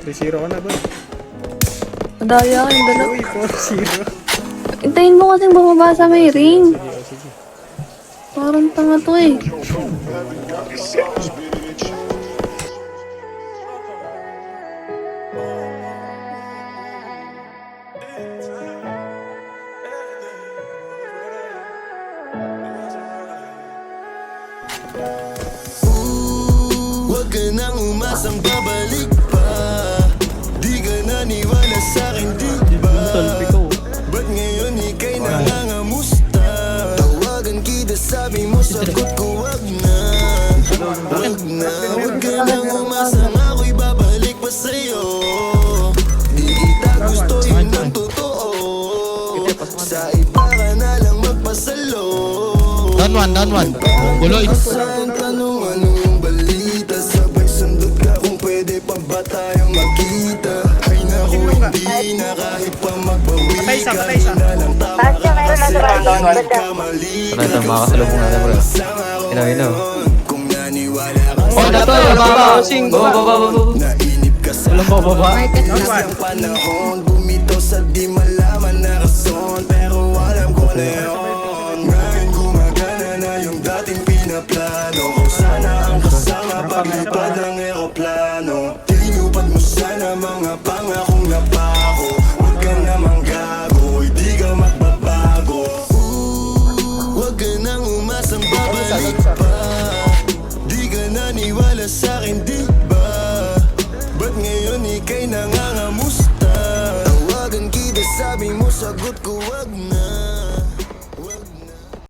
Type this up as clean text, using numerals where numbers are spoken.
3-0 ka na ba? Madaya ka yung dalawa. Uy, 4-0. Hintayin mo kasing bumaba sa may ring. Sige. Parang tanga to eh. Huwag ka nang umasang babalik pa. Di ka naniwala sa'kin, di ba? Ba't ngayon ika'y nangangamusta? Tawagan kita, sabi mo, sagot ko wag na. Wag na, huwag ka nang umasang ako'y babalik pa sa'yo. Di kita gusto, yun ang totoo. Sa iba ka na lang magpasalo. Down one. Buloy. Saan tanong anong balita? Sabay sundot ka kung pwede pa ba tayong magkita? Ay naku, hindi na kahit pa magbawi ka. Di na lang tama ka kasi nagkamali ka. Ano ito, makakasalubong natin bro. Ino. Kung naniwala ka Oh, dato, baba. nainip ka sa ang panahon. Bumitaw sa di malaman na rason. Pero alam ko na yun. Ngayon gumagana na yung dating pinaplano. Kung sana ang kasama paglipad ng eroplano. Tinupad mo sana mga pangakong napako. Huwag ka namang gago, hindi ka magbabago. Huwag ka nang umasang babalik pa. Di ka naniwala sa'kin, di